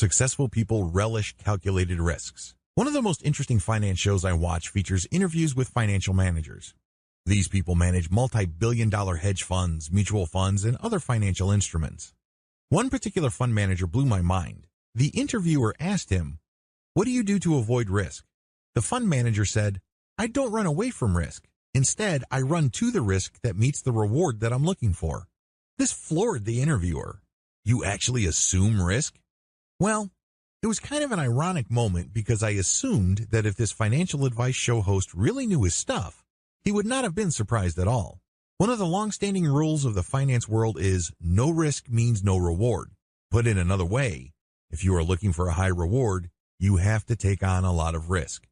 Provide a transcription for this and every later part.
Successful people relish calculated risks. One of the most interesting finance shows I watch features interviews with financial managers. These people manage multi-billion-dollar hedge funds, mutual funds, and other financial instruments. One particular fund manager blew my mind. The interviewer asked him, "What do you do to avoid risk?" The fund manager said, "I don't run away from risk. Instead, I run to the risk that meets the reward that I'm looking for." This floored the interviewer. "You actually assume risk?" Well, it was kind of an ironic moment because I assumed that if this financial advice show host really knew his stuff, he would not have been surprised at all. One of the long-standing rules of the finance world is no risk means no reward. Put in another way, if you are looking for a high reward, you have to take on a lot of risk.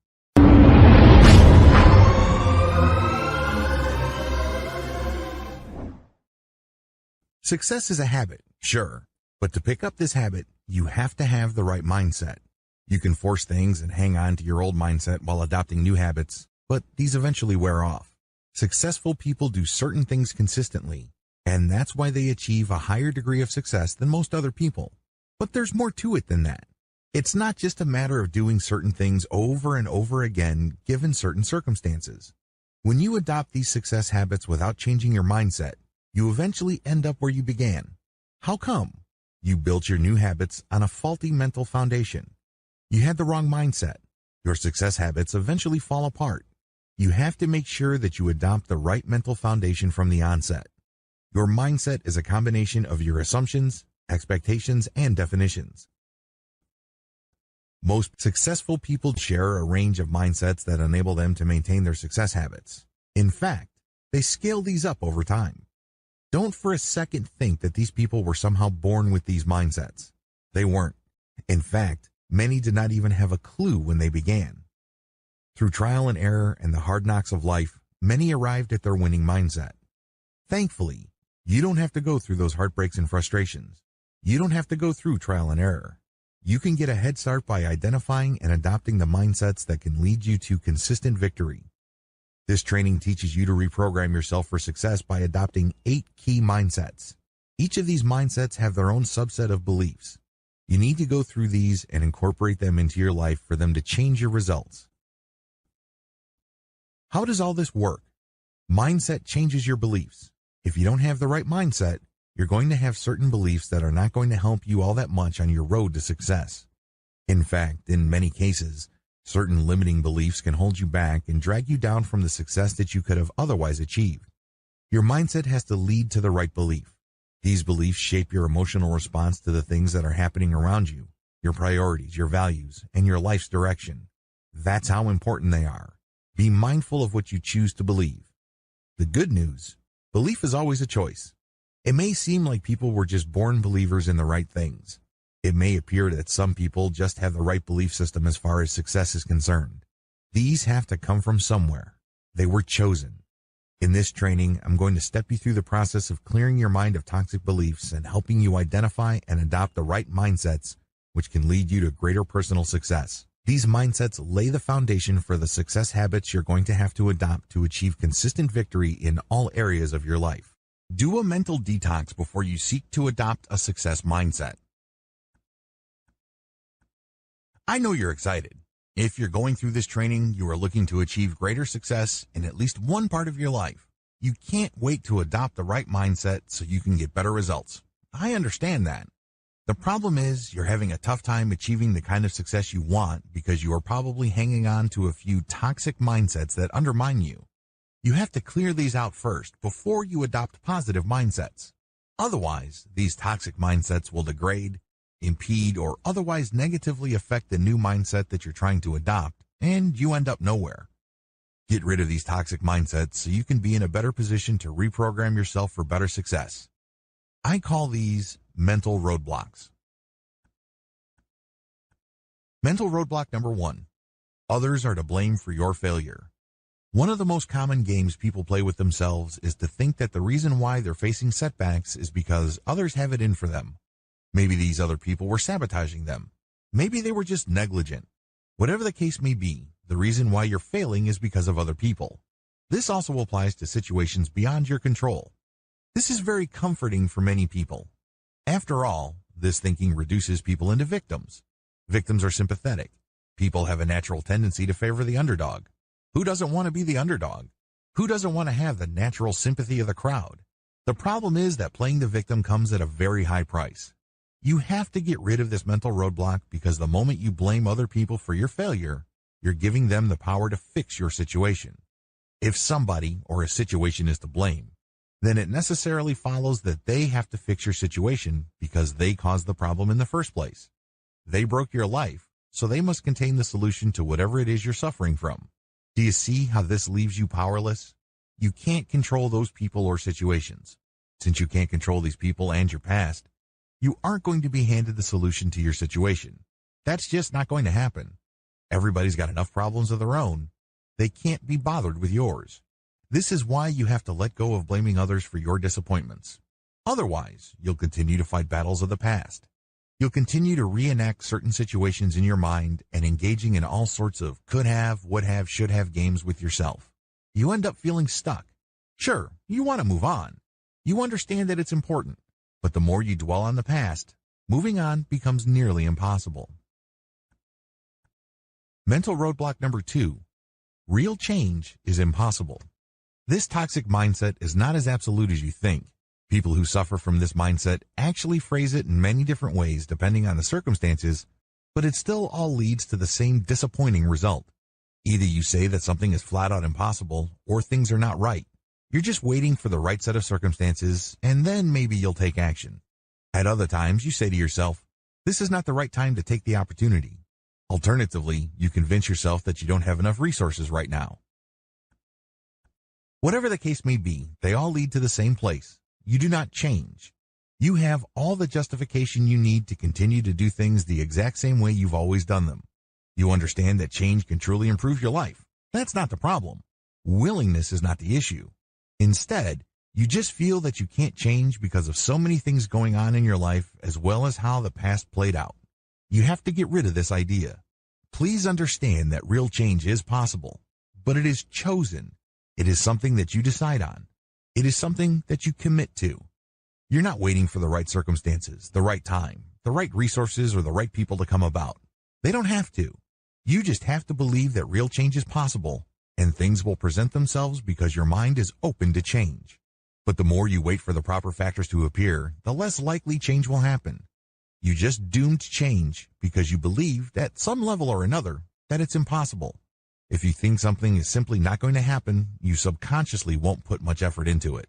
Success is a habit, sure, but to pick up this habit, you have to have the right mindset. You can force things and hang on to your old mindset while adopting new habits, but these eventually wear off. Successful people do certain things consistently, and that's why they achieve a higher degree of success than most other people. But there's more to it than that. It's not just a matter of doing certain things over and over again given certain circumstances. When you adopt these success habits without changing your mindset, you eventually end up where you began. How come? You built your new habits on a faulty mental foundation. You had the wrong mindset. Your success habits eventually fall apart. You have to make sure that you adopt the right mental foundation from the onset. Your mindset is a combination of your assumptions, expectations, and definitions. Most successful people share a range of mindsets that enable them to maintain their success habits. In fact, they scale these up over time. Don't for a second think that these people were somehow born with these mindsets. They weren't. In fact, many did not even have a clue when they began. Through trial and error and the hard knocks of life, many arrived at their winning mindset. Thankfully, you don't have to go through those heartbreaks and frustrations. You don't have to go through trial and error. You can get a head start by identifying and adopting the mindsets that can lead you to consistent victory. This training teaches you to reprogram yourself for success by adopting 8 key mindsets. Each of these mindsets have their own subset of beliefs. You need to go through these and incorporate them into your life for them to change your results. How does all this work? Mindset changes your beliefs. If you don't have the right mindset, you're going to have certain beliefs that are not going to help you all that much on your road to success. In fact, in many cases, certain limiting beliefs can hold you back and drag you down from the success that you could have otherwise achieved. Your mindset has to lead to the right belief. These beliefs shape your emotional response to the things that are happening around you, your priorities, your values, and your life's direction. That's how important they are. Be mindful of what you choose to believe. The good news, belief is always a choice. It may seem like people were just born believers in the right things. It may appear that some people just have the right belief system as far as success is concerned. These have to come from somewhere. They were chosen. In this training, I'm going to step you through the process of clearing your mind of toxic beliefs and helping you identify and adopt the right mindsets, which can lead you to greater personal success. These mindsets lay the foundation for the success habits you're going to have to adopt to achieve consistent victory in all areas of your life. Do a mental detox before you seek to adopt a success mindset. I know you're excited. If you're going through this training, you are looking to achieve greater success in at least one part of your life. You can't wait to adopt the right mindset so you can get better results. I understand that. The problem is you're having a tough time achieving the kind of success you want because you are probably hanging on to a few toxic mindsets that undermine you. You have to clear these out first before you adopt positive mindsets. Otherwise, these toxic mindsets will degrade, impede, or otherwise negatively affect the new mindset that you're trying to adopt, and you end up nowhere. Get rid of these toxic mindsets so you can be in a better position to reprogram yourself for better success. I call these mental roadblocks. Mental roadblock number 1. Others are to blame for your failure. One of the most common games people play with themselves is to think that the reason why they're facing setbacks is because others have it in for them. Maybe these other people were sabotaging them. Maybe they were just negligent. Whatever the case may be, the reason why you're failing is because of other people. This also applies to situations beyond your control. This is very comforting for many people. After all, this thinking reduces people into victims. Victims are sympathetic. People have a natural tendency to favor the underdog. Who doesn't want to be the underdog? Who doesn't want to have the natural sympathy of the crowd? The problem is that playing the victim comes at a very high price. You have to get rid of this mental roadblock because the moment you blame other people for your failure, you're giving them the power to fix your situation. If somebody or a situation is to blame, then it necessarily follows that they have to fix your situation because they caused the problem in the first place. They broke your life, so they must contain the solution to whatever it is you're suffering from. Do you see how this leaves you powerless? You can't control those people or situations. Since you can't control these people and your past, you aren't going to be handed the solution to your situation. That's just not going to happen. Everybody's got enough problems of their own. They can't be bothered with yours. This is why you have to let go of blaming others for your disappointments. Otherwise, you'll continue to fight battles of the past. You'll continue to reenact certain situations in your mind and engaging in all sorts of could have, would have, should have games with yourself. You end up feeling stuck. Sure, you want to move on. You understand that it's important, but the more you dwell on the past, moving on becomes nearly impossible. Mental roadblock number 2. Real change is impossible. This toxic mindset is not as absolute as you think. People who suffer from this mindset actually phrase it in many different ways depending on the circumstances, but it still all leads to the same disappointing result. Either you say that something is flat out impossible or things are not right. You're just waiting for the right set of circumstances, and then maybe you'll take action. At other times, you say to yourself, this is not the right time to take the opportunity. Alternatively, you convince yourself that you don't have enough resources right now. Whatever the case may be, they all lead to the same place. You do not change. You have all the justification you need to continue to do things the exact same way you've always done them. You understand that change can truly improve your life. That's not the problem. Willingness is not the issue. Instead, you just feel that you can't change because of so many things going on in your life as well as how the past played out. You have to get rid of this idea. Please understand that real change is possible, but it is chosen. It is something that you decide on. It is something that you commit to. You're not waiting for the right circumstances, the right time, the right resources, or the right people to come about. They don't have to. You just have to believe that real change is possible, and things will present themselves because your mind is open to change. But the more you wait for the proper factors to appear, the less likely change will happen. You just doomed change because you believe, at some level or another, that it's impossible. If you think something is simply not going to happen, you subconsciously won't put much effort into it.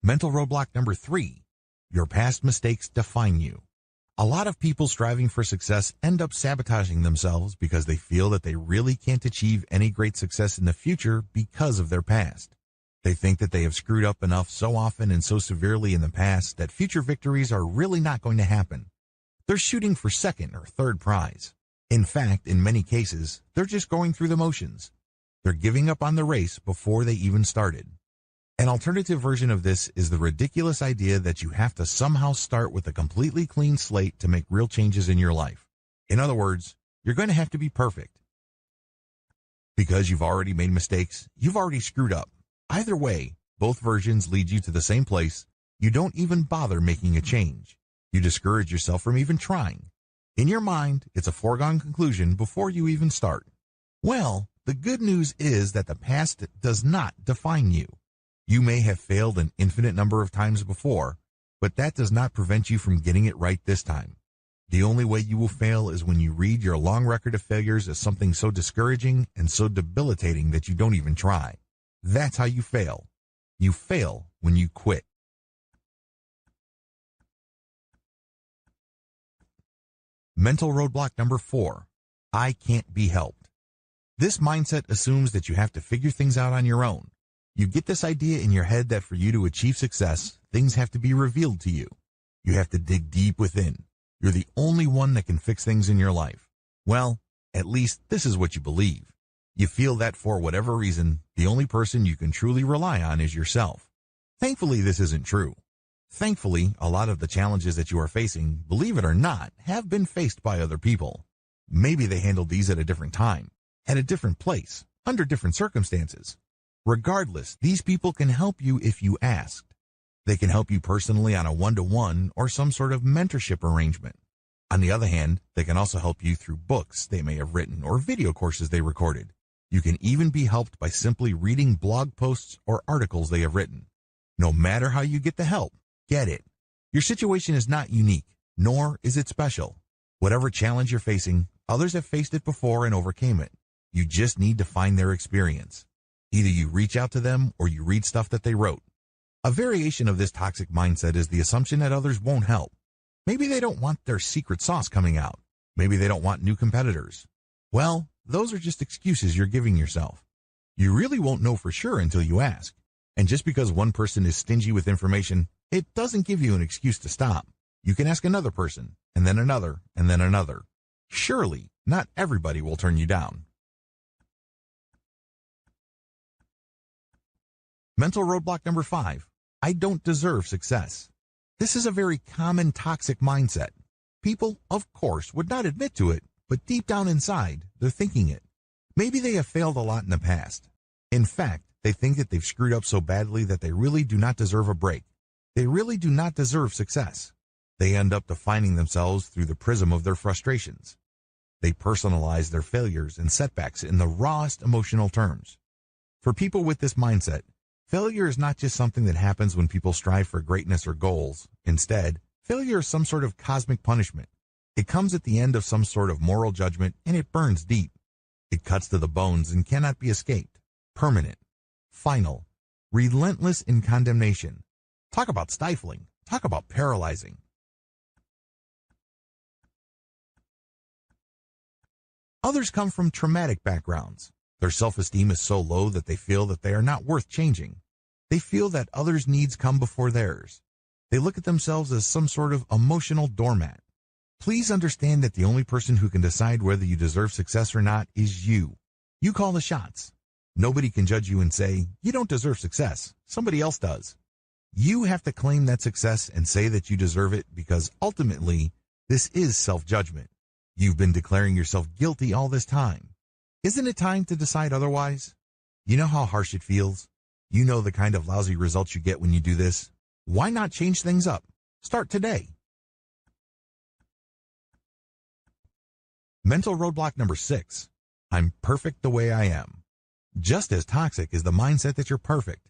Mental roadblock number 3. Your past mistakes define you. A lot of people striving for success end up sabotaging themselves because they feel that they really can't achieve any great success in the future because of their past. They think that they have screwed up enough so often and so severely in the past that future victories are really not going to happen. They're shooting for second or third prize. In fact, in many cases, they're just going through the motions. They're giving up on the race before they even started. An alternative version of this is the ridiculous idea that you have to somehow start with a completely clean slate to make real changes in your life. In other words, you're going to have to be perfect. Because you've already made mistakes, you've already screwed up. Either way, both versions lead you to the same place. You don't even bother making a change. You discourage yourself from even trying. In your mind, it's a foregone conclusion before you even start. Well, the good news is that the past does not define you. You may have failed an infinite number of times before, but that does not prevent you from getting it right this time. The only way you will fail is when you read your long record of failures as something so discouraging and so debilitating that you don't even try. That's how you fail. You fail when you quit. Mental roadblock number 4. I can't be helped. This mindset assumes that you have to figure things out on your own. You get this idea in your head that for you to achieve success, things have to be revealed to you. You have to dig deep within. You're the only one that can fix things in your life. Well, at least this is what you believe. You feel that for whatever reason, the only person you can truly rely on is yourself. Thankfully, this isn't true. Thankfully, a lot of the challenges that you are facing, believe it or not, have been faced by other people. Maybe they handled these at a different time, at a different place, under different circumstances. Regardless, these people can help you if you asked. They can help you personally on a one-to-one or some sort of mentorship arrangement. On the other hand, they can also help you through books they may have written or video courses they recorded. You can even be helped by simply reading blog posts or articles they have written. No matter how you get the help, get it. Your situation is not unique, nor is it special. Whatever challenge you're facing, others have faced it before and overcame it. You just need to find their experience. Either you reach out to them or you read stuff that they wrote. A variation of this toxic mindset is the assumption that others won't help. Maybe they don't want their secret sauce coming out. Maybe they don't want new competitors. Well, those are just excuses you're giving yourself. You really won't know for sure until you ask. And just because one person is stingy with information, it doesn't give you an excuse to stop. You can ask another person, and then another, and then another. Surely, not everybody will turn you down. Mental roadblock number 5. I don't deserve success. This is a very common toxic mindset. People, of course, would not admit to it, but deep down inside, they're thinking it. Maybe they have failed a lot in the past. In fact, they think that they've screwed up so badly that they really do not deserve a break. They really do not deserve success. They end up defining themselves through the prism of their frustrations. They personalize their failures and setbacks in the rawest emotional terms. For people with this mindset, failure is not just something that happens when people strive for greatness or goals. Instead, failure is some sort of cosmic punishment. It comes at the end of some sort of moral judgment, and it burns deep. It cuts to the bones and cannot be escaped. Permanent. Final. Relentless in condemnation. Talk about stifling. Talk about paralyzing. Others come from traumatic backgrounds. Their self-esteem is so low that they feel that they are not worth changing. They feel that others' needs come before theirs. They look at themselves as some sort of emotional doormat. Please understand that the only person who can decide whether you deserve success or not is you. You call the shots. Nobody can judge you and say, you don't deserve success. Somebody else does. You have to claim that success and say that you deserve it because ultimately, this is self-judgment. You've been declaring yourself guilty all this time. Isn't it time to decide otherwise? You know how harsh it feels? You know the kind of lousy results you get when you do this? Why not change things up? Start today. Mental roadblock number 6. I'm perfect the way I am. Just as toxic is the mindset that you're perfect.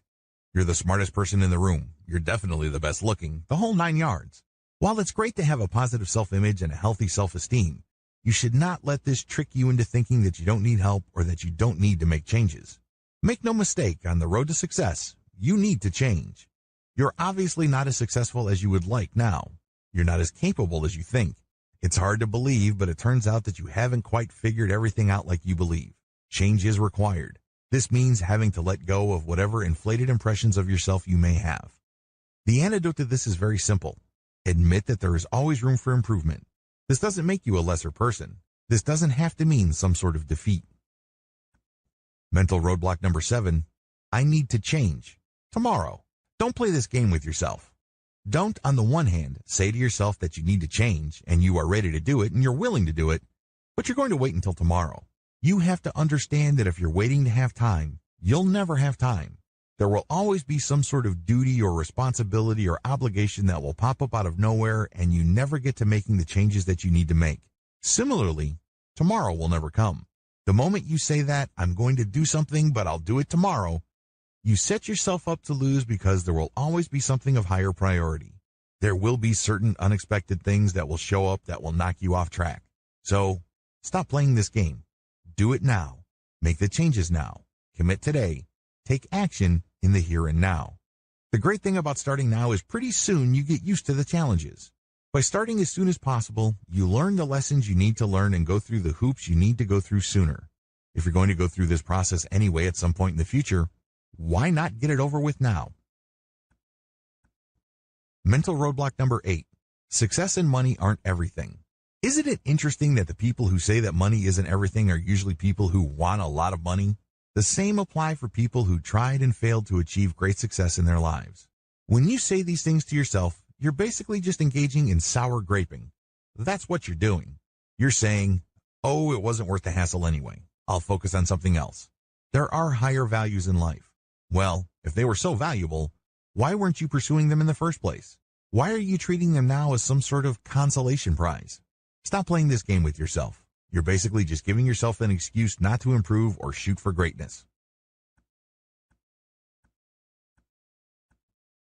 You're the smartest person in the room. You're definitely the best looking, the whole 9 yards. While it's great to have a positive self-image and a healthy self-esteem, you should not let this trick you into thinking that you don't need help or that you don't need to make changes. Make no mistake, on the road to success, you need to change. You're obviously not as successful as you would like now. You're not as capable as you think. It's hard to believe, but it turns out that you haven't quite figured everything out like you believe. Change is required. This means having to let go of whatever inflated impressions of yourself you may have. The antidote to this is very simple. Admit that there is always room for improvement. This doesn't make you a lesser person. This doesn't have to mean some sort of defeat. Mental roadblock number 7. I need to change. Tomorrow. Don't play this game with yourself. Don't, on the one hand, say to yourself that you need to change and you are ready to do it and you're willing to do it, but you're going to wait until tomorrow. You have to understand that if you're waiting to have time, you'll never have time. There will always be some sort of duty or responsibility or obligation that will pop up out of nowhere, and you never get to making the changes that you need to make. Similarly, tomorrow will never come. The moment you say that, I'm going to do something, but I'll do it tomorrow, you set yourself up to lose because there will always be something of higher priority. There will be certain unexpected things that will show up that will knock you off track. So, stop playing this game. Do it now. Make the changes now. Commit today. Take action in the here and now. The great thing about starting now is pretty soon you get used to the challenges. By starting as soon as possible, you learn the lessons you need to learn and go through the hoops you need to go through sooner. If you're going to go through this process anyway at some point in the future, why not get it over with now? Mental roadblock number 8. Success and money aren't everything. Isn't it interesting that the people who say that money isn't everything are usually people who want a lot of money? The same apply for people who tried and failed to achieve great success in their lives. When you say these things to yourself, you're basically just engaging in sour graping. That's what you're doing. You're saying, oh, it wasn't worth the hassle anyway. I'll focus on something else. There are higher values in life. Well, if they were so valuable, Why weren't you pursuing them in the first place? Why are you treating them now as some sort of consolation prize? Stop playing this game with yourself. You're basically just giving yourself an excuse not to improve or shoot for greatness.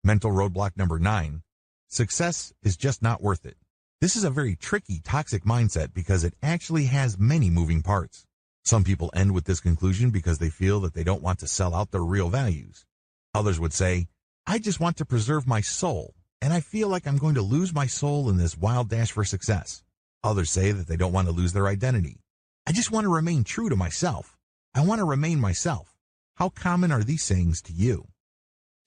Mental roadblock number 9. Success is just not worth it. This is a very tricky, toxic mindset because it actually has many moving parts. Some people end with this conclusion because they feel that they don't want to sell out their real values. Others would say, I just want to preserve my soul, and I feel like I'm going to lose my soul in this wild dash for success. Others say that they don't want to lose their identity. I just want to remain true to myself. I want to remain myself. How common are these sayings to you?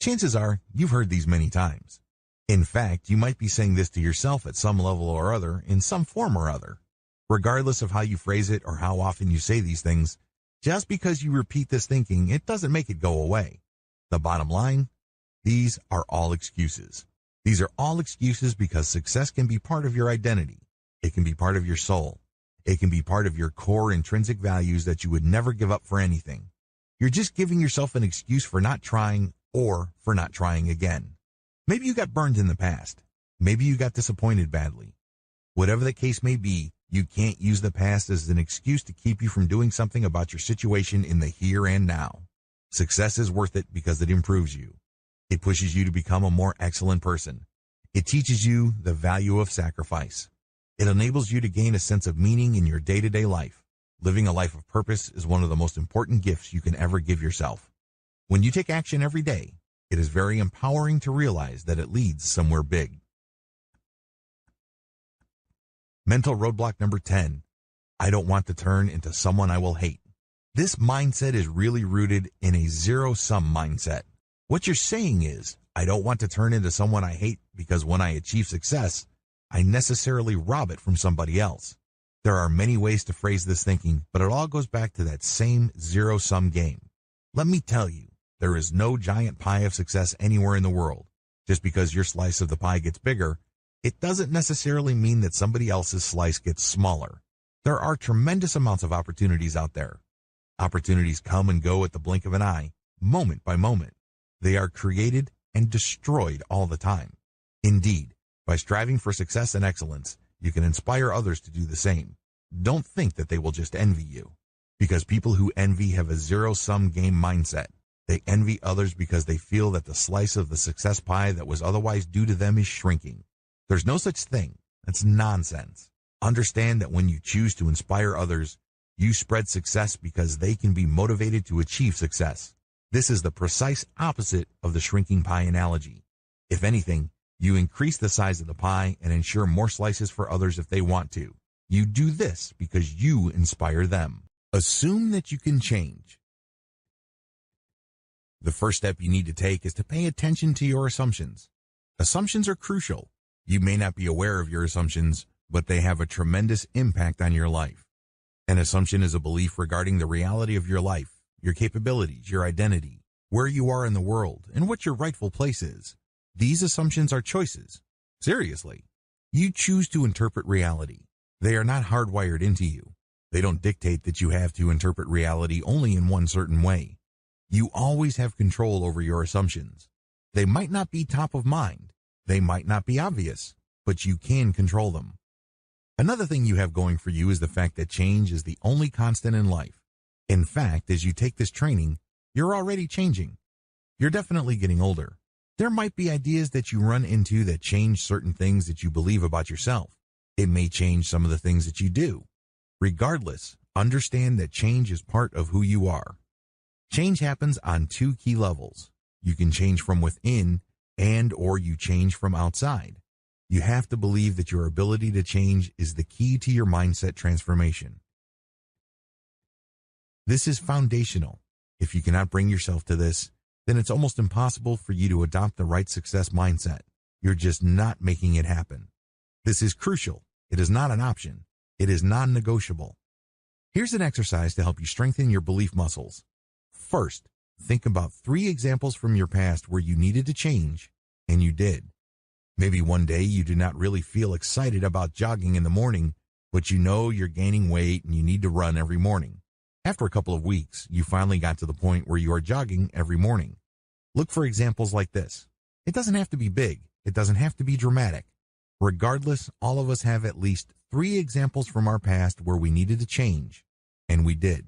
Chances are you've heard these many times. In fact, you might be saying this to yourself at some level or other, in some form or other. Regardless of how you phrase it or how often you say these things, just because you repeat this thinking, it doesn't make it go away. The bottom line, these are all excuses. These are all excuses because success can be part of your identity. It can be part of your soul. It can be part of your core intrinsic values that you would never give up for anything. You're just giving yourself an excuse for not trying or for not trying again. Maybe you got burned in the past. Maybe you got disappointed badly. Whatever the case may be, you can't use the past as an excuse to keep you from doing something about your situation in the here and now. Success is worth it because it improves you. It pushes you to become a more excellent person. It teaches you the value of sacrifice. It enables you to gain a sense of meaning in your day-to-day life. Living a life of purpose is one of the most important gifts you can ever give yourself. When you take action every day, it is very empowering to realize that it leads somewhere big. Mental roadblock number 10. I don't want to turn into someone I will hate. This mindset is really rooted in a zero-sum mindset. What you're saying is, I don't want to turn into someone I hate because when I achieve success, I necessarily rob it from somebody else. There are many ways to phrase this thinking, but it all goes back to that same zero-sum game. Let me tell you, there is no giant pie of success anywhere in the world. Just because your slice of the pie gets bigger, it doesn't necessarily mean that somebody else's slice gets smaller. There are tremendous amounts of opportunities out there. Opportunities come and go at the blink of an eye, moment by moment. They are created and destroyed all the time. Indeed, by striving for success and excellence, you can inspire others to do the same. Don't think that they will just envy you. Because people who envy have a zero-sum game mindset. They envy others because they feel that the slice of the success pie that was otherwise due to them is shrinking. There's no such thing. That's nonsense. Understand that when you choose to inspire others, you spread success because they can be motivated to achieve success. This is the precise opposite of the shrinking pie analogy. If anything, you increase the size of the pie and ensure more slices for others if they want to. You do this because you inspire them. Assume that you can change. The first step you need to take is to pay attention to your assumptions. Assumptions are crucial. You may not be aware of your assumptions, but they have a tremendous impact on your life. An assumption is a belief regarding the reality of your life, your capabilities, your identity, where you are in the world, and what your rightful place is. These assumptions are choices. Seriously. You choose to interpret reality. They are not hardwired into you. They don't dictate that you have to interpret reality only in one certain way. You always have control over your assumptions. They might not be top of mind. They might not be obvious, but you can control them. Another thing you have going for you is the fact that change is the only constant in life. In fact, as you take this training, you're already changing. You're definitely getting older. There might be ideas that you run into that change certain things that you believe about yourself. It may change some of the things that you do. Regardless, understand that change is part of who you are. Change happens on two key levels. You can change from within or you change from outside. You have to believe that your ability to change is the key to your mindset transformation. This is foundational. If you cannot bring yourself to this, then it's almost impossible for you to adopt the right success mindset. You're just not making it happen. This is crucial. It is not an option. It is non-negotiable. Here's an exercise to help you strengthen your belief muscles. First, think about 3 examples from your past where you needed to change, and you did. Maybe one day you do not really feel excited about jogging in the morning, but you know you're gaining weight and you need to run every morning. After a couple of weeks, you finally got to the point where you are jogging every morning. Look for examples like this. It doesn't have to be big. It doesn't have to be dramatic. Regardless, all of us have at least 3 examples from our past where we needed to change, and we did.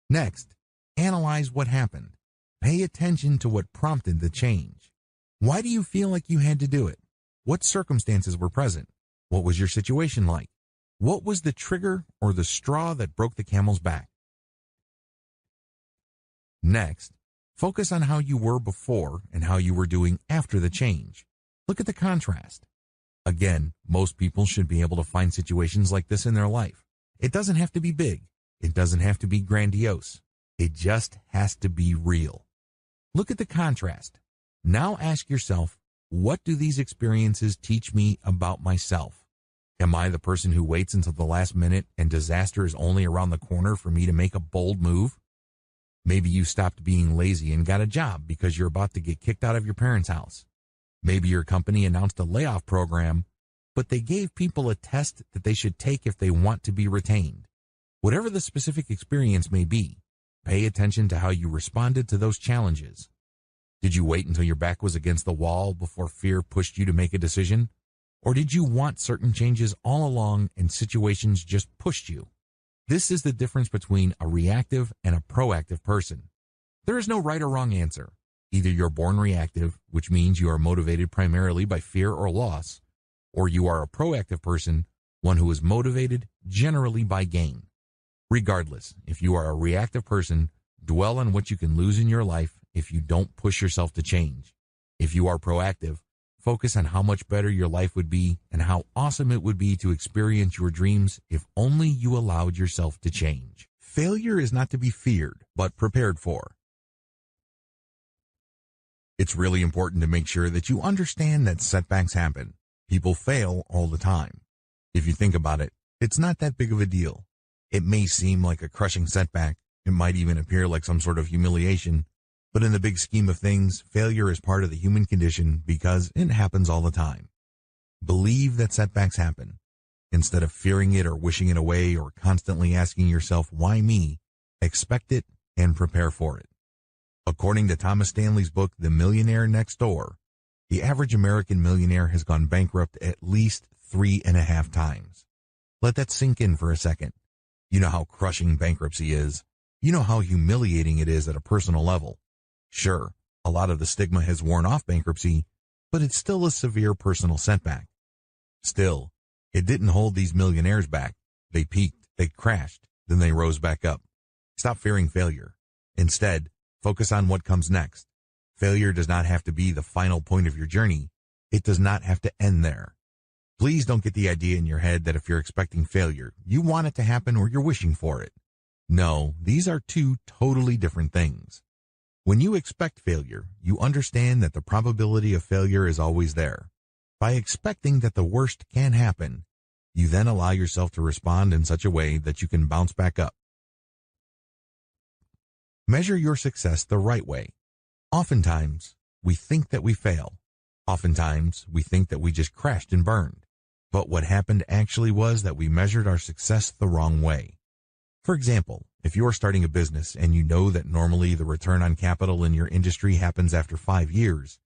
Next, analyze what happened. Pay attention to what prompted the change. Why do you feel like you had to do it? What circumstances were present? What was your situation like? What was the trigger or the straw that broke the camel's back? Next, focus on how you were before and how you were doing after the change. Look at the contrast. Again, most people should be able to find situations like this in their life. It doesn't have to be big. It doesn't have to be grandiose. It just has to be real. Look at the contrast. Now ask yourself, what do these experiences teach me about myself? Am I the person who waits until the last minute and disaster is only around the corner for me to make a bold move? Maybe you stopped being lazy and got a job because you're about to get kicked out of your parents' house. Maybe your company announced a layoff program, but they gave people a test that they should take if they want to be retained. Whatever the specific experience may be, pay attention to how you responded to those challenges. Did you wait until your back was against the wall before fear pushed you to make a decision? Or did you want certain changes all along and situations just pushed you? This is the difference between a reactive and a proactive person. There is no right or wrong answer. Either you're born reactive, which means you are motivated primarily by fear or loss, or you are a proactive person, one who is motivated generally by gain. Regardless, if you are a reactive person, dwell on what you can lose in your life if you don't push yourself to change. If you are proactive, focus on how much better your life would be and how awesome it would be to experience your dreams if only you allowed yourself to change. Failure is not to be feared, but prepared for. It's really important to make sure that you understand that setbacks happen. People fail all the time. If you think about it, it's not that big of a deal. It may seem like a crushing setback. It might even appear like some sort of humiliation. But in the big scheme of things, failure is part of the human condition because it happens all the time. Believe that setbacks happen. Instead of fearing it or wishing it away or constantly asking yourself, why me? Expect it and prepare for it. According to Thomas Stanley's book, The Millionaire Next Door, the average American millionaire has gone bankrupt at least 3.5 times. Let that sink in for a second. You know how crushing bankruptcy is. You know how humiliating it is at a personal level. Sure, a lot of the stigma has worn off bankruptcy, but it's still a severe personal setback. Still, it didn't hold these millionaires back. They peaked, they crashed, then they rose back up. Stop fearing failure. Instead, focus on what comes next. Failure does not have to be the final point of your journey. It does not have to end there. Please don't get the idea in your head that if you're expecting failure, you want it to happen or you're wishing for it. No, these are 2 totally different things. When you expect failure, you understand that the probability of failure is always there. By expecting that the worst can happen, you then allow yourself to respond in such a way that you can bounce back up. Measure your success the right way. Oftentimes, we think that we fail. Oftentimes, we think that we just crashed and burned. But what happened actually was that we measured our success the wrong way. For example, if you are starting a business and you know that normally the return on capital in your industry happens after 5 years,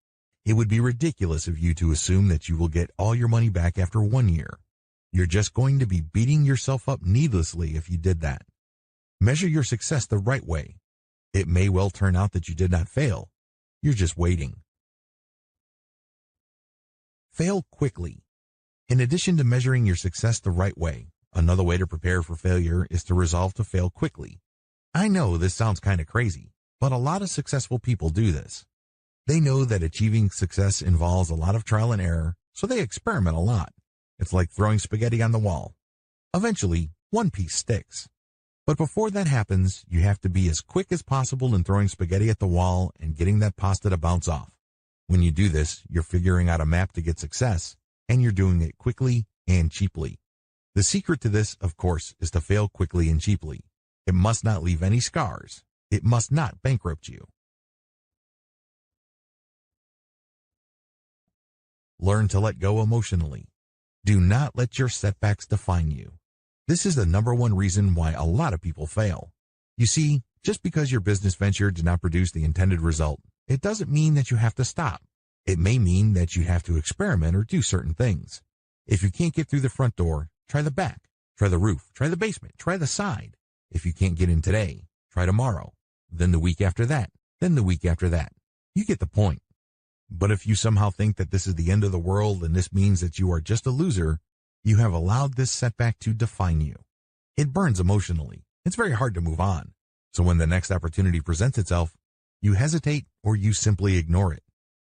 it would be ridiculous of you to assume that you will get all your money back after 1 year. You're just going to be beating yourself up needlessly if you did that. Measure your success the right way. It may well turn out that you did not fail. You're just waiting. Fail quickly. In addition to measuring your success the right way, another way to prepare for failure is to resolve to fail quickly. I know this sounds kind of crazy, but a lot of successful people do this. They know that achieving success involves a lot of trial and error, so they experiment a lot. It's like throwing spaghetti on the wall. Eventually, one piece sticks. But before that happens, you have to be as quick as possible in throwing spaghetti at the wall and getting that pasta to bounce off. When you do this, you're figuring out a map to get success, and you're doing it quickly and cheaply. The secret to this, of course, is to fail quickly and cheaply. It must not leave any scars. It must not bankrupt you. Learn to let go emotionally. Do not let your setbacks define you. This is the #1 reason why a lot of people fail. You see, just because your business venture did not produce the intended result, it doesn't mean that you have to stop. It may mean that you have to experiment or do certain things. If you can't get through the front door, try the back, try the roof, try the basement, try the side. If you can't get in today, try tomorrow, then the week after that, then the week after that. You get the point. But if you somehow think that this is the end of the world and this means that you are just a loser, you have allowed this setback to define you. It burns emotionally. It's very hard to move on. So when the next opportunity presents itself, you hesitate or you simply ignore it.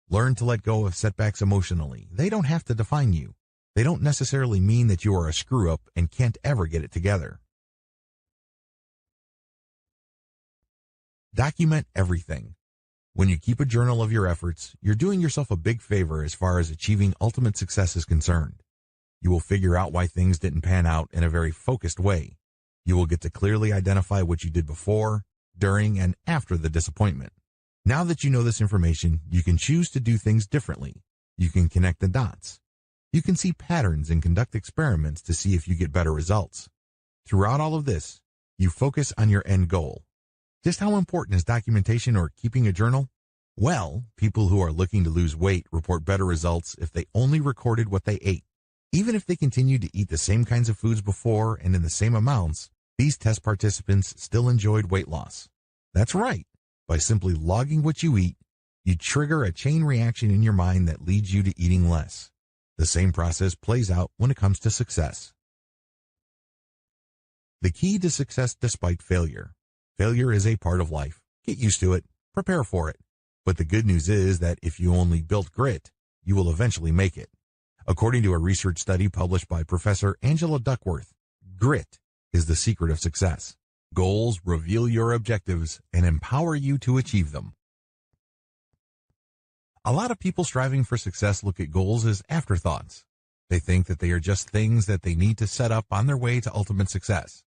Learn to let go of setbacks emotionally. They don't have to define you. They don't necessarily mean that you are a screw-up and can't ever get it together. Document everything. When you keep a journal of your efforts, you're doing yourself a big favor as far as achieving ultimate success is concerned. You will figure out why things didn't pan out in a very focused way. You will get to clearly identify what you did before, during, and after the disappointment. Now that you know this information, you can choose to do things differently. You can connect the dots. You can see patterns and conduct experiments to see if you get better results. Throughout all of this, you focus on your end goal. Just how important is documentation or keeping a journal? Well, people who are looking to lose weight report better results if they only recorded what they ate. Even if they continued to eat the same kinds of foods before and in the same amounts, these test participants still enjoyed weight loss. That's right. By simply logging what you eat, you trigger a chain reaction in your mind that leads you to eating less. The same process plays out when it comes to success. The key to success despite failure. Failure is a part of life. Get used to it. Prepare for it. But the good news is that if you only built grit, you will eventually make it. According to a research study published by Professor Angela Duckworth, grit is the secret of success. Goals reveal your objectives and empower you to achieve them. A lot of people striving for success look at goals as afterthoughts. They think that they are just things that they need to set up on their way to ultimate success.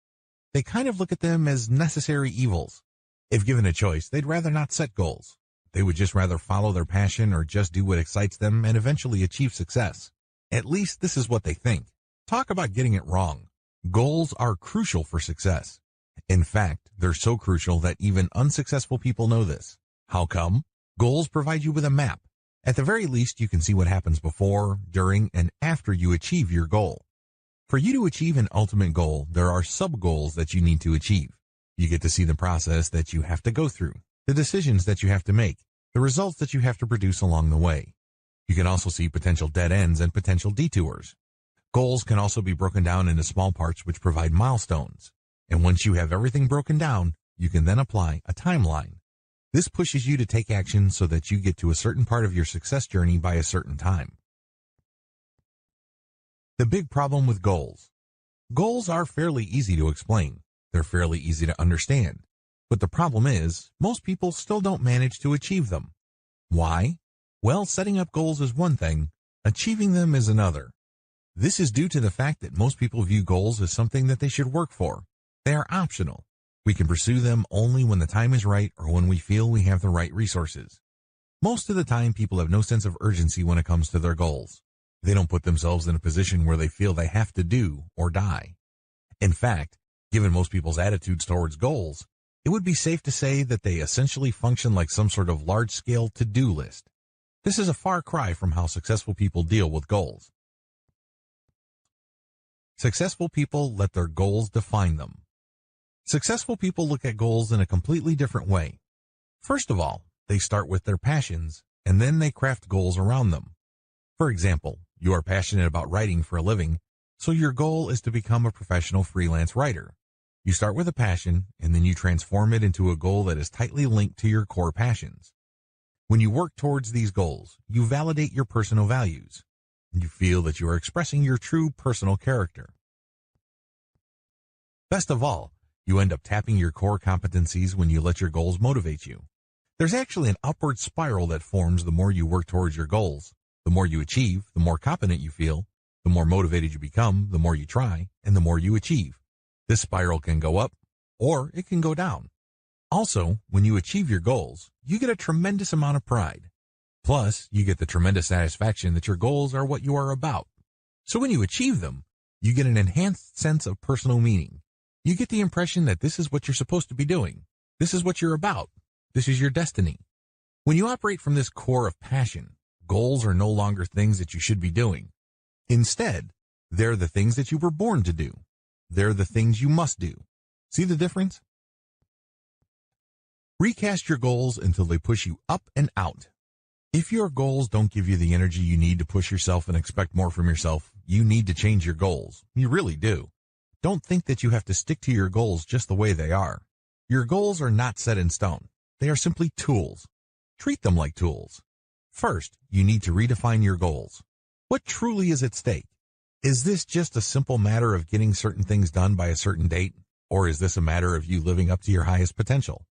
They kind of look at them as necessary evils. If given a choice, they'd rather not set goals. They would just rather follow their passion or just do what excites them and eventually achieve success. At least this is what they think. Talk about getting it wrong. Goals are crucial for success. In fact, they're so crucial that even unsuccessful people know this. How come? Goals provide you with a map. At the very least, you can see what happens before, during, and after you achieve your goal. For you to achieve an ultimate goal, there are sub-goals that you need to achieve. You get to see the process that you have to go through, the decisions that you have to make, the results that you have to produce along the way. You can also see potential dead ends and potential detours. Goals can also be broken down into small parts which provide milestones. And once you have everything broken down, you can then apply a timeline. This pushes you to take action so that you get to a certain part of your success journey by a certain time. The big problem with goals. Goals are fairly easy to explain. They're fairly easy to understand. But the problem is, most people still don't manage to achieve them. Why? Well, setting up goals is one thing, achieving them is another. This is due to the fact that most people view goals as something that they should work for. They are optional. We can pursue them only when the time is right or when we feel we have the right resources. Most of the time, people have no sense of urgency when it comes to their goals. They don't put themselves in a position where they feel they have to do or die. In fact, given most people's attitudes towards goals, it would be safe to say that they essentially function like some sort of large-scale to-do list. This is a far cry from how successful people deal with goals. Successful people let their goals define them. Successful people look at goals in a completely different way. First of all, they start with their passions, and then they craft goals around them. For example, you are passionate about writing for a living, so your goal is to become a professional freelance writer. You start with a passion, and then you transform it into a goal that is tightly linked to your core passions. When you work towards these goals, you validate your personal values. You feel that you are expressing your true personal character. Best of all, you end up tapping your core competencies when you let your goals motivate you. There's actually an upward spiral that forms the more you work towards your goals. The more you achieve, the more confident you feel, the more motivated you become, the more you try, and the more you achieve. This spiral can go up, or it can go down. Also, when you achieve your goals, you get a tremendous amount of pride. Plus, you get the tremendous satisfaction that your goals are what you are about. So when you achieve them, you get an enhanced sense of personal meaning. You get the impression that this is what you're supposed to be doing. This is what you're about. This is your destiny. When you operate from this core of passion, Goals are no longer things that you should be doing. Instead, they're the things that you were born to do. They're the things you must do. See the difference? Recast your goals until they push you up and out. If your goals don't give you the energy you need to push yourself and expect more from yourself, you need to change your goals. You really do. Don't think that you have to stick to your goals just the way they are. Your goals are not set in stone. They are simply tools. Treat them like tools. First, you need to redefine your goals. What truly is at stake? Is this just a simple matter of getting certain things done by a certain date? Or is this a matter of you living up to your highest potential?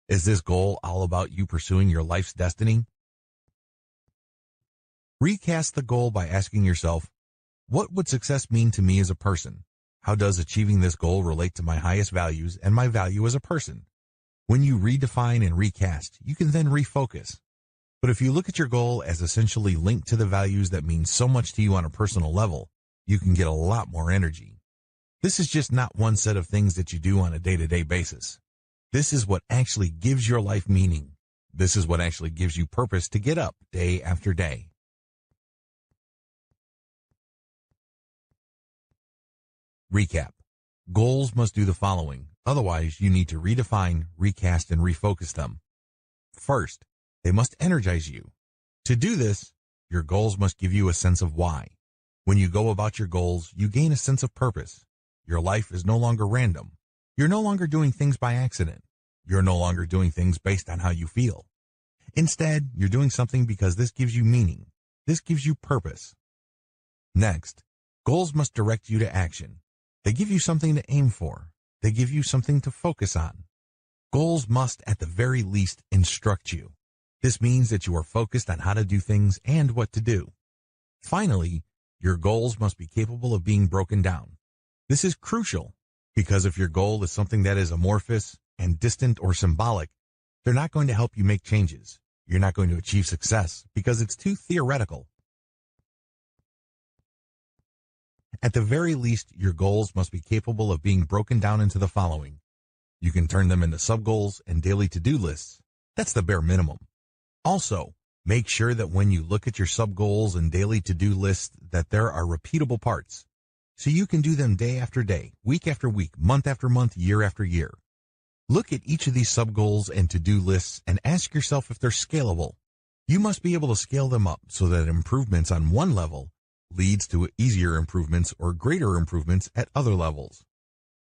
Is this goal all about you pursuing your life's destiny? Recast the goal by asking yourself, what would success mean to me as a person? How does achieving this goal relate to my highest values and my value as a person? When you redefine and recast, you can then refocus. But if you look at your goal as essentially linked to the values that mean so much to you on a personal level, you can get a lot more energy. This is just not one set of things that you do on a day-to-day basis. This is what actually gives your life meaning. This is what actually gives you purpose to get up day after day. Recap. Goals must do the following. Otherwise, you need to redefine, recast, and refocus them. First, they must energize you. To do this, your goals must give you a sense of why. When you go about your goals, you gain a sense of purpose. Your life is no longer random. You're no longer doing things by accident. You're no longer doing things based on how you feel. Instead, you're doing something because this gives you meaning. This gives you purpose. Next, goals must direct you to action. They give you something to aim for. They give you something to focus on. Goals must, at the very least, instruct you. This means that you are focused on how to do things and what to do. Finally, your goals must be capable of being broken down. This is crucial, because if your goal is something that is amorphous and distant or symbolic, they're not going to help you make changes. You're not going to achieve success because it's too theoretical. At the very least, your goals must be capable of being broken down into the following. You can turn them into sub-goals and daily to-do lists. That's the bare minimum. Also, make sure that when you look at your sub-goals and daily to-do lists that there are repeatable parts, so you can do them day after day, week after week, month after month, year after year. Look at each of these sub-goals and to-do lists and ask yourself if they're scalable. You must be able to scale them up so that improvements on one level leads to easier improvements or greater improvements at other levels.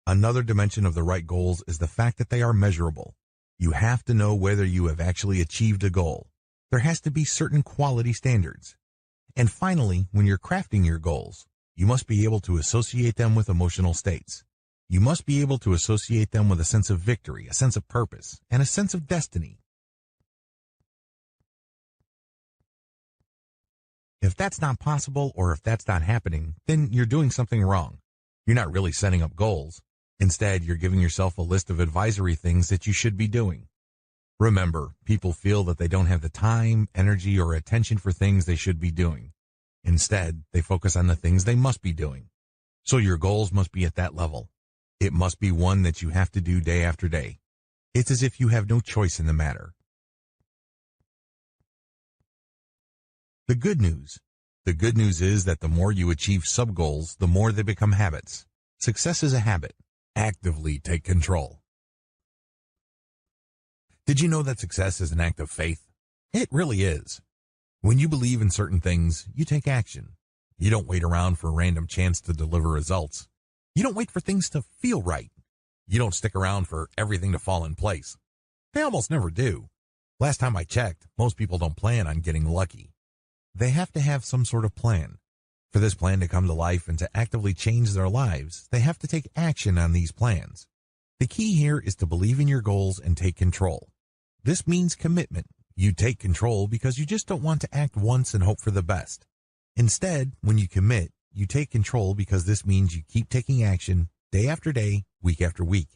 Another dimension of the right goals is the fact that they are measurable. You have to know whether you have actually achieved a goal. There has to be certain quality standards. And finally, when you're crafting your goals, you must be able to associate them with emotional states. You must be able to associate them with a sense of victory, a sense of purpose, and a sense of destiny. If that's not possible or if that's not happening, then you're doing something wrong. You're not really setting up goals. Instead, you're giving yourself a list of advisory things that you should be doing. Remember, people feel that they don't have the time, energy, or attention for things they should be doing. Instead, they focus on the things they must be doing. So your goals must be at that level. It must be one that you have to do day after day. It's as if you have no choice in the matter. The good news is that the more you achieve sub-goals, the more they become habits. Success is a habit. Actively take control. Did you know that success is an act of faith? It really is. When you believe in certain things, you take action. You don't wait around for a random chance to deliver results. You don't wait for things to feel right. You don't stick around for everything to fall in place. They almost never do. Last time I checked, most people don't plan on getting lucky. They have to have some sort of plan. For this plan to come to life and to actively change their lives, they have to take action on these plans. The key here is to believe in your goals and take control. This means commitment. You take control because you just don't want to act once and hope for the best. Instead, when you commit, you take control because this means you keep taking action day after day, week after week.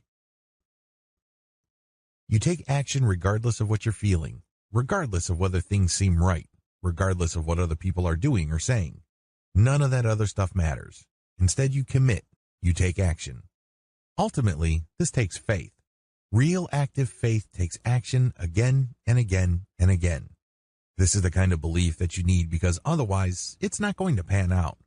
You take action regardless of what you're feeling, regardless of whether things seem right, regardless of what other people are doing or saying. None of that other stuff matters. Instead, you commit. You take action. Ultimately, this takes faith. Real active faith takes action again and again and again. This is the kind of belief that you need because otherwise it's not going to pan out.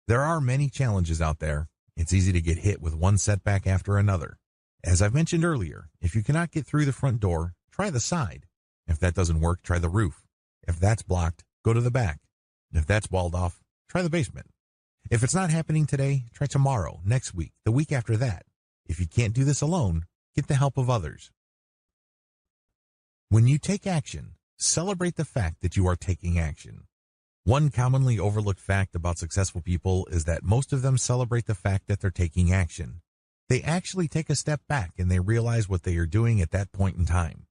There are many challenges out there. It's easy to get hit with one setback after another. As I've mentioned earlier, if you cannot get through the front door, try the side. If that doesn't work, try the roof. If that's blocked, go to the back. If that's walled off, try the basement. If it's not happening today, try tomorrow, next week, the week after that. If you can't do this alone, get the help of others. When you take action, celebrate the fact that you are taking action. One commonly overlooked fact about successful people is that most of them celebrate the fact that they're taking action. They actually take a step back and they realize what they are doing at that point in time.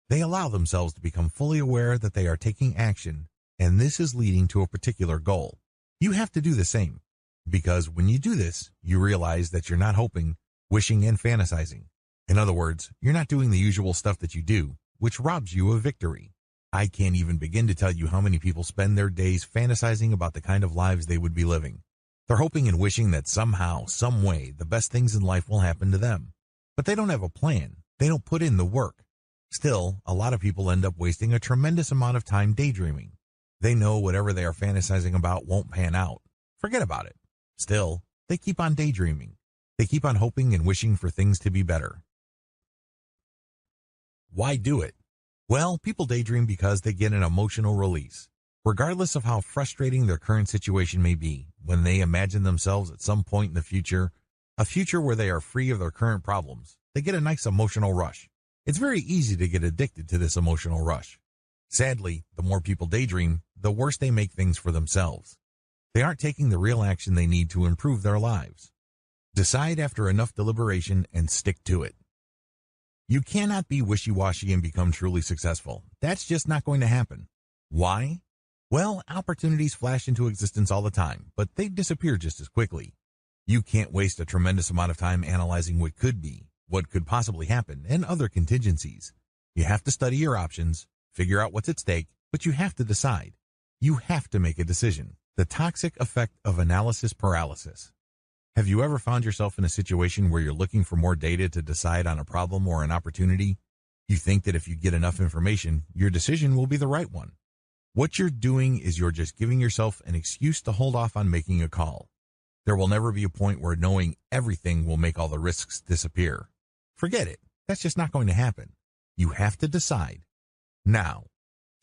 They allow themselves to become fully aware that they are taking action, and this is leading to a particular goal. You have to do the same, because when you do this, you realize that you're not hoping, wishing, and fantasizing. In other words, you're not doing the usual stuff that you do, which robs you of victory. I can't even begin to tell you how many people spend their days fantasizing about the kind of lives they would be living. They're hoping and wishing that somehow, some way, the best things in life will happen to them. But they don't have a plan. They don't put in the work. Still, a lot of people end up wasting a tremendous amount of time daydreaming. They know whatever they are fantasizing about won't pan out. Forget about it. Still, they keep on daydreaming. They keep on hoping and wishing for things to be better. Why do it? Well, people daydream because they get an emotional release. Regardless of how frustrating their current situation may be, when they imagine themselves at some point in the future, a future where they are free of their current problems, they get a nice emotional rush. It's very easy to get addicted to this emotional rush. Sadly, the more people daydream, the worse they make things for themselves. They aren't taking the real action they need to improve their lives. Decide after enough deliberation and stick to it. You cannot be wishy-washy and become truly successful. That's just not going to happen. Why? Well, opportunities flash into existence all the time, but they disappear just as quickly. You can't waste a tremendous amount of time analyzing what could be, what could possibly happen, and other contingencies. You have to study your options, figure out what's at stake, but you have to decide. You have to make a decision. The toxic effect of analysis paralysis. Have you ever found yourself in a situation where you're looking for more data to decide on a problem or an opportunity? You think that if you get enough information, your decision will be the right one. What you're doing is you're just giving yourself an excuse to hold off on making a call. There will never be a point where knowing everything will make all the risks disappear. Forget it. That's just not going to happen. You have to decide. Now.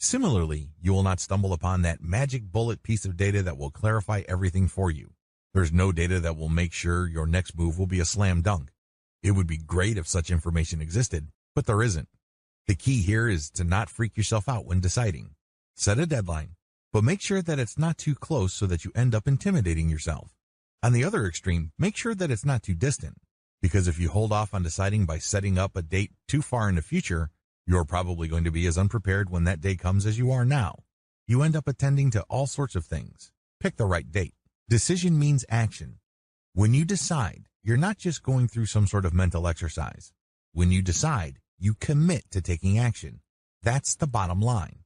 Similarly, you will not stumble upon that magic bullet piece of data that will clarify everything for you. There's no data that will make sure your next move will be a slam dunk. It would be great if such information existed, but there isn't. The key here is to not freak yourself out when deciding. Set a deadline, but make sure that it's not too close so that you end up intimidating yourself. On the other extreme, make sure that it's not too distant, because if you hold off on deciding by setting up a date too far in the future, you're probably going to be as unprepared when that day comes as you are now. You end up attending to all sorts of things. Pick the right date. Decision means action. When you decide, you're not just going through some sort of mental exercise. When you decide, you commit to taking action. That's the bottom line.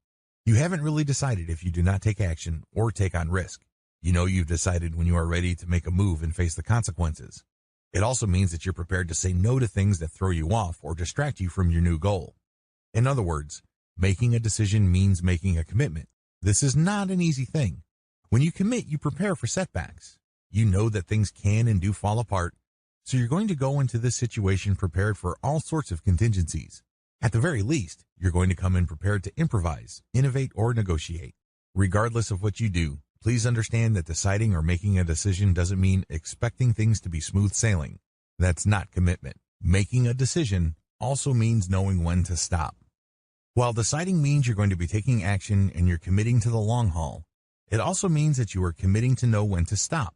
You haven't really decided if you do not take action or take on risk. You know you've decided when you are ready to make a move and face the consequences. It also means that you're prepared to say no to things that throw you off or distract you from your new goal. In other words, making a decision means making a commitment. This is not an easy thing. When you commit, you prepare for setbacks. You know that things can and do fall apart, so you're going to go into this situation prepared for all sorts of contingencies. At the very least, you're going to come in prepared to improvise, innovate, or negotiate. Regardless of what you do, please understand that deciding or making a decision doesn't mean expecting things to be smooth sailing. That's not commitment. Making a decision also means knowing when to stop. While deciding means you're going to be taking action and you're committing to the long haul, it also means that you are committing to know when to stop.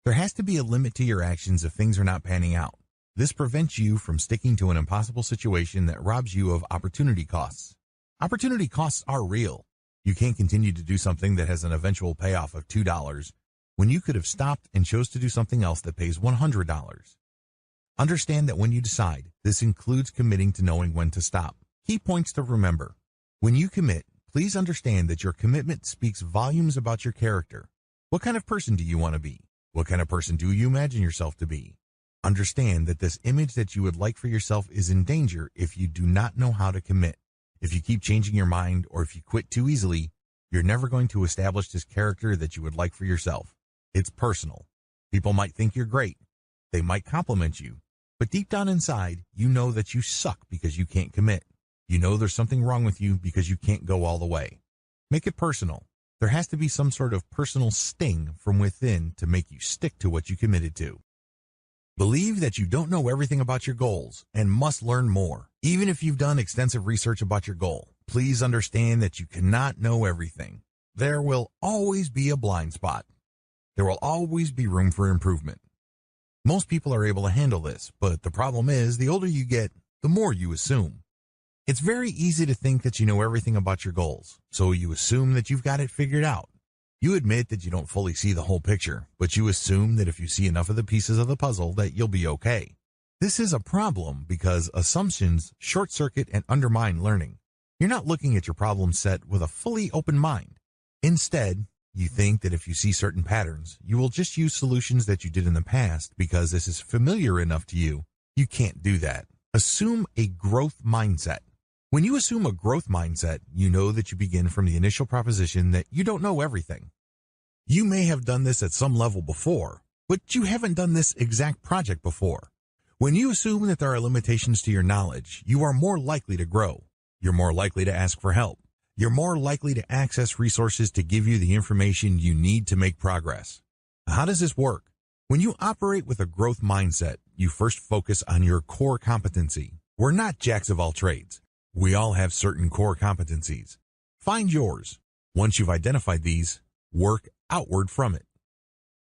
There has to be a limit to your actions if things are not panning out. This prevents you from sticking to an impossible situation that robs you of opportunity costs. Opportunity costs are real. You can't continue to do something that has an eventual payoff of $2 when you could have stopped and chose to do something else that pays $100. Understand that when you decide, this includes committing to knowing when to stop. Key points to remember. When you commit, please understand that your commitment speaks volumes about your character. What kind of person do you want to be? What kind of person do you imagine yourself to be? Understand that this image that you would like for yourself is in danger if you do not know how to commit. If you keep changing your mind or if you quit too easily, You're never going to establish this character that you would like for yourself. It's personal. People might think you're great. They might compliment you. But deep down inside, you know that you suck because you can't commit. You know there's something wrong with you because you can't go all the way. Make it personal. There has to be some sort of personal sting from within to make you stick to what you committed to. Believe that you don't know everything about your goals and must learn more. Even if you've done extensive research about your goal, please understand that you cannot know everything. There will always be a blind spot. There will always be room for improvement. Most people are able to handle this, but the problem is the older you get, the more you assume. It's very easy to think that you know everything about your goals, so you assume that you've got it figured out. You admit that you don't fully see the whole picture, but you assume that if you see enough of the pieces of the puzzle that you'll be okay. This is a problem because assumptions short-circuit and undermine learning. You're not looking at your problem set with a fully open mind. Instead, you think that if you see certain patterns, you will just use solutions that you did in the past because this is familiar enough to you. You can't do that. Assume a growth mindset. When you assume a growth mindset, you know that you begin from the initial proposition that you don't know everything. You may have done this at some level before, but you haven't done this exact project before. When you assume that there are limitations to your knowledge, you are more likely to grow. You're more likely to ask for help. You're more likely to access resources to give you the information you need to make progress. How does this work? When you operate with a growth mindset, you first focus on your core competency. We're not jacks of all trades. We all have certain core competencies. Find yours. Once you've identified these, work outward from it.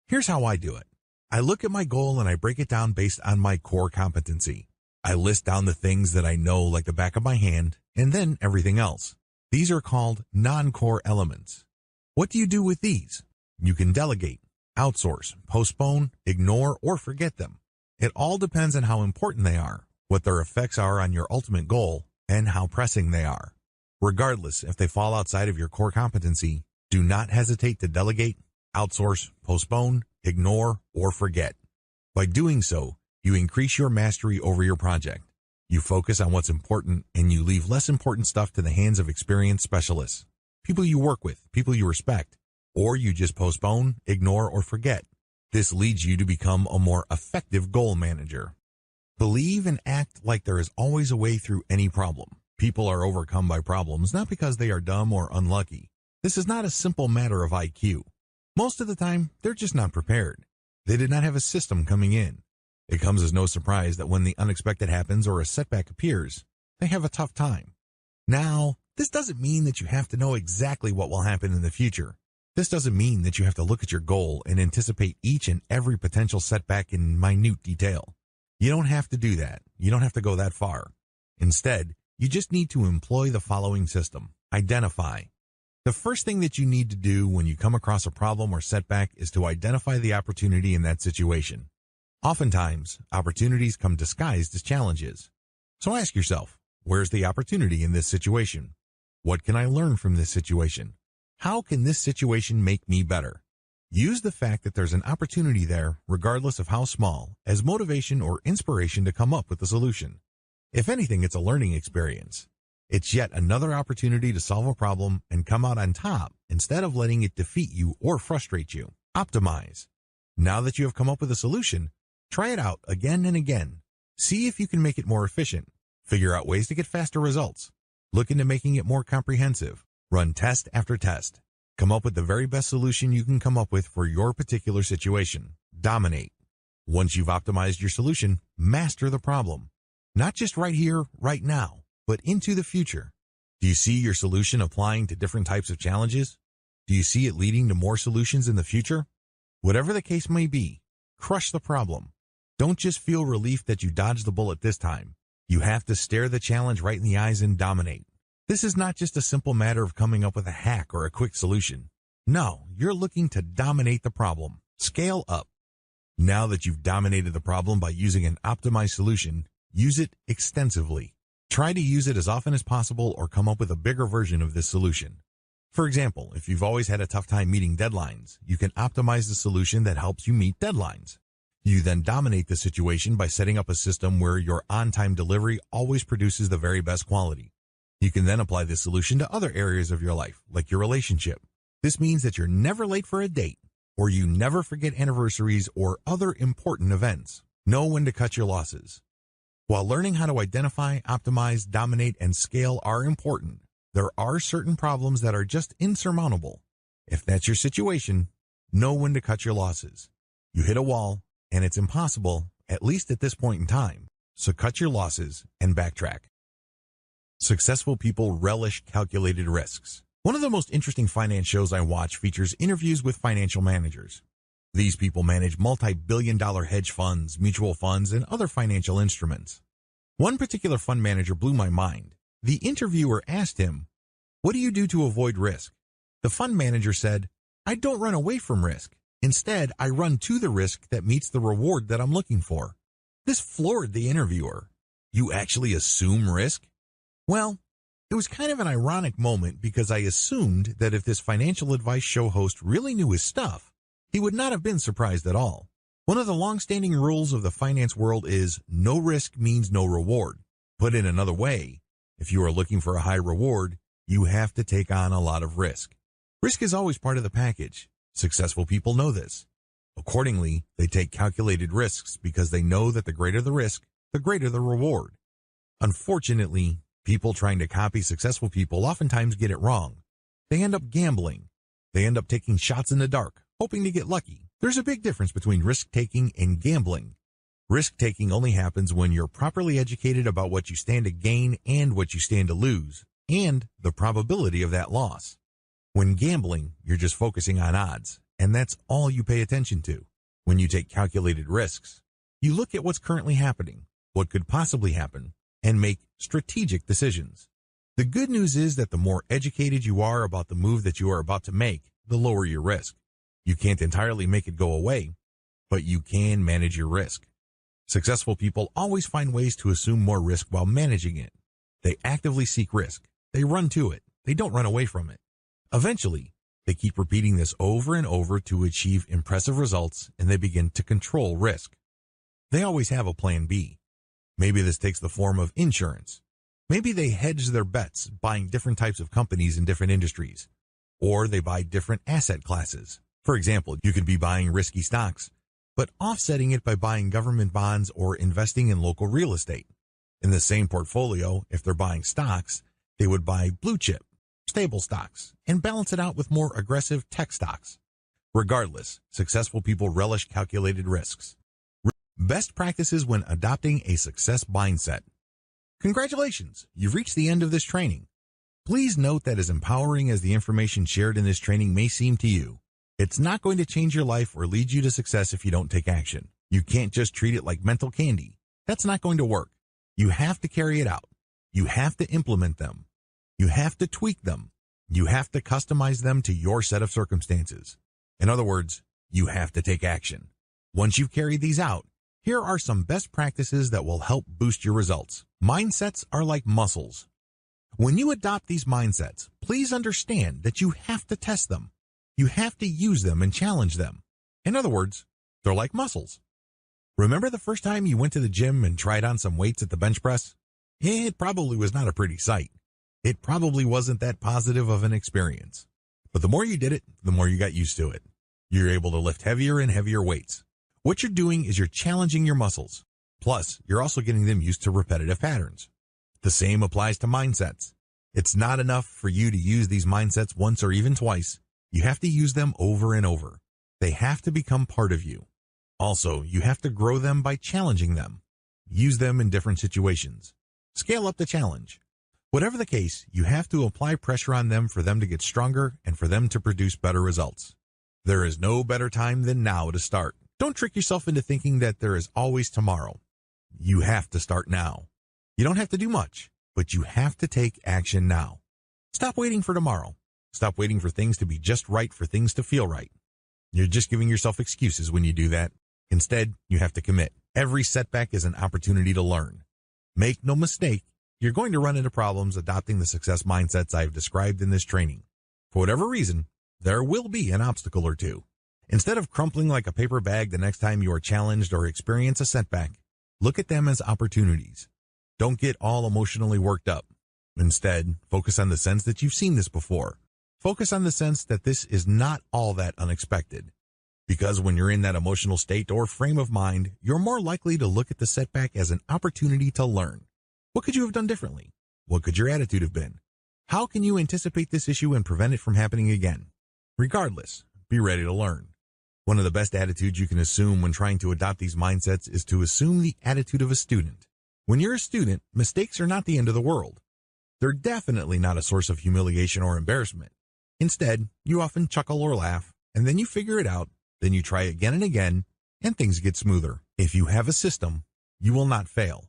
Here's how I do it. I look at my goal and I break it down based on my core competency. I list down the things that I know like the back of my hand, and then everything else. These are called non-core elements. What do you do with these? You can delegate, outsource, postpone, ignore, or forget them. It all depends on how important they are, what their effects are on your ultimate goal, and how pressing they are. Regardless if they fall outside of your core competency, do not hesitate to delegate, outsource, postpone, ignore, or forget. By doing so, you increase your mastery over your project. You focus on what's important and you leave less important stuff to the hands of experienced specialists, people you work with, people you respect, or you just postpone, ignore, or forget. This leads you to become a more effective goal manager. Believe and act like there is always a way through any problem. People are overcome by problems not because they are dumb or unlucky. This is not a simple matter of IQ. Most of the time, they're just not prepared. They did not have a system coming in. It comes as no surprise that when the unexpected happens or a setback appears, they have a tough time. Now, this doesn't mean that you have to know exactly what will happen in the future. This doesn't mean that you have to look at your goal and anticipate each and every potential setback in minute detail. You don't have to do that. You don't have to go that far. Instead, you just need to employ the following system. Identify. The first thing that you need to do when you come across a problem or setback is to identify the opportunity in that situation. Oftentimes, opportunities come disguised as challenges. So ask yourself, where's the opportunity in this situation? What can I learn from this situation? How can this situation make me better? Use the fact that there's an opportunity there, regardless of how small, as motivation or inspiration to come up with a solution. If anything, it's a learning experience. It's yet another opportunity to solve a problem and come out on top instead of letting it defeat you or frustrate you. Optimize. Now that you have come up with a solution, try it out again and again. See if you can make it more efficient. Figure out ways to get faster results. Look into making it more comprehensive. Run test after test. Come up with the very best solution you can come up with for your particular situation. Dominate. Once you've optimized your solution, master the problem. Not just right here, right now, but into the future. Do you see your solution applying to different types of challenges? Do you see it leading to more solutions in the future? Whatever the case may be, crush the problem. Don't just feel relief that you dodged the bullet this time. You have to stare the challenge right in the eyes and dominate. This is not just a simple matter of coming up with a hack or a quick solution. No, you're looking to dominate the problem. Scale up. Now that you've dominated the problem by using an optimized solution, use it extensively. Try to use it as often as possible or come up with a bigger version of this solution. For example, if you've always had a tough time meeting deadlines, you can optimize the solution that helps you meet deadlines. You then dominate the situation by setting up a system where your on-time delivery always produces the very best quality. You can then apply this solution to other areas of your life, like your relationship. This means that you're never late for a date, or you never forget anniversaries or other important events. Know when to cut your losses. While learning how to identify, optimize, dominate, and scale are important, there are certain problems that are just insurmountable. If that's your situation, know when to cut your losses. You hit a wall, and it's impossible, at least at this point in time. So cut your losses and backtrack. Successful people relish calculated risks. One of the most interesting finance shows I watch features interviews with financial managers. These people manage multi-billion-dollar hedge funds, mutual funds, and other financial instruments. One particular fund manager blew my mind. The interviewer asked him, "What do you do to avoid risk?" The fund manager said, "I don't run away from risk. Instead, I run to the risk that meets the reward that I'm looking for." This floored the interviewer. "You actually assume risk?" Well, it was kind of an ironic moment because I assumed that if this financial advice show host really knew his stuff, he would not have been surprised at all. One of the long-standing rules of the finance world is no risk means no reward. Put in another way, if you are looking for a high reward, you have to take on a lot of risk. Risk is always part of the package. Successful people know this. Accordingly, they take calculated risks because they know that the greater the risk, the greater the reward. Unfortunately, people trying to copy successful people oftentimes get it wrong. They end up gambling. They end up taking shots in the dark, hoping to get lucky. There's a big difference between risk-taking and gambling. Risk-taking only happens when you're properly educated about what you stand to gain and what you stand to lose, and the probability of that loss. When gambling, you're just focusing on odds, and that's all you pay attention to. When you take calculated risks, you look at what's currently happening, what could possibly happen, and make strategic decisions. The good news is that the more educated you are about the move that you are about to make, the lower your risk. You can't entirely make it go away, but you can manage your risk. Successful people always find ways to assume more risk while managing it. They actively seek risk. They run to it. They don't run away from it. Eventually, they keep repeating this over and over to achieve impressive results, and they begin to control risk. They always have a plan B. Maybe this takes the form of insurance. Maybe they hedge their bets, buying different types of companies in different industries. Or they buy different asset classes. For example, you could be buying risky stocks, but offsetting it by buying government bonds or investing in local real estate. In the same portfolio, if they're buying stocks, they would buy blue chip, stable stocks, and balance it out with more aggressive tech stocks. Regardless, successful people relish calculated risks. Best practices when adopting a success mindset. Congratulations, you've reached the end of this training. Please note that as empowering as the information shared in this training may seem to you, it's not going to change your life or lead you to success if you don't take action. You can't just treat it like mental candy. That's not going to work. You have to carry it out. You have to implement them. You have to tweak them. You have to customize them to your set of circumstances. In other words, you have to take action. Once you've carried these out, here are some best practices that will help boost your results. Mindsets are like muscles. When you adopt these mindsets, please understand that you have to test them. You have to use them and challenge them. In other words, they're like muscles. Remember the first time you went to the gym and tried on some weights at the bench press? It probably was not a pretty sight. It probably wasn't that positive of an experience. But the more you did it, the more you got used to it. You're able to lift heavier and heavier weights. What you're doing is you're challenging your muscles. Plus, you're also getting them used to repetitive patterns. The same applies to mindsets. It's not enough for you to use these mindsets once or even twice. You have to use them over and over. They have to become part of you. Also, you have to grow them by challenging them. Use them in different situations. Scale up the challenge. Whatever the case, you have to apply pressure on them for them to get stronger and for them to produce better results. There is no better time than now to start. Don't trick yourself into thinking that there is always tomorrow. You have to start now. You don't have to do much, but you have to take action now. Stop waiting for tomorrow. Stop waiting for things to be just right for things to feel right. You're just giving yourself excuses when you do that. Instead, you have to commit. Every setback is an opportunity to learn. Make no mistake, you're going to run into problems adopting the success mindsets I've described in this training. For whatever reason, there will be an obstacle or two. Instead of crumpling like a paper bag the next time you are challenged or experience a setback, look at them as opportunities. Don't get all emotionally worked up. Instead, focus on the sense that you've seen this before. Focus on the sense that this is not all that unexpected. Because when you're in that emotional state or frame of mind, you're more likely to look at the setback as an opportunity to learn. What could you have done differently? What could your attitude have been? How can you anticipate this issue and prevent it from happening again? Regardless, be ready to learn. One of the best attitudes you can assume when trying to adopt these mindsets is to assume the attitude of a student. When you're a student, mistakes are not the end of the world. They're definitely not a source of humiliation or embarrassment. Instead, you often chuckle or laugh, and then you figure it out, then you try again and again, and things get smoother. If you have a system, you will not fail.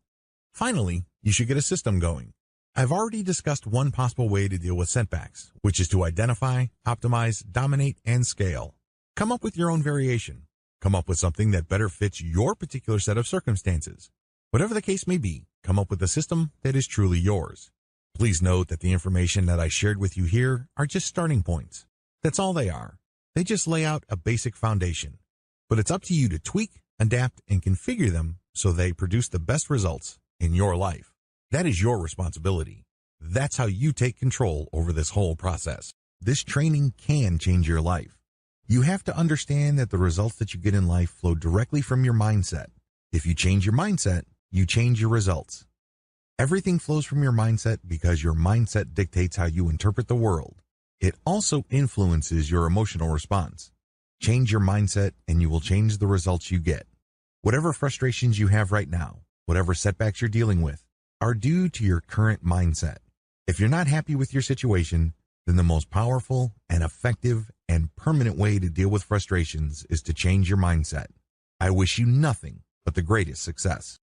Finally, you should get a system going. I've already discussed one possible way to deal with setbacks, which is to identify, optimize, dominate, and scale. Come up with your own variation. Come up with something that better fits your particular set of circumstances. Whatever the case may be, come up with a system that is truly yours. Please note that the information that I shared with you here are just starting points. That's all they are. They just lay out a basic foundation. But it's up to you to tweak, adapt, and configure them so they produce the best results in your life. That is your responsibility. That's how you take control over this whole process. This training can change your life. You have to understand that the results that you get in life flow directly from your mindset. If you change your mindset, you change your results. Everything flows from your mindset because your mindset dictates how you interpret the world. It also influences your emotional response. Change your mindset and you will change the results you get. Whatever frustrations you have right now, whatever setbacks you're dealing with, are due to your current mindset. If you're not happy with your situation, then the most powerful and effective and permanent way to deal with frustrations is to change your mindset. I wish you nothing but the greatest success.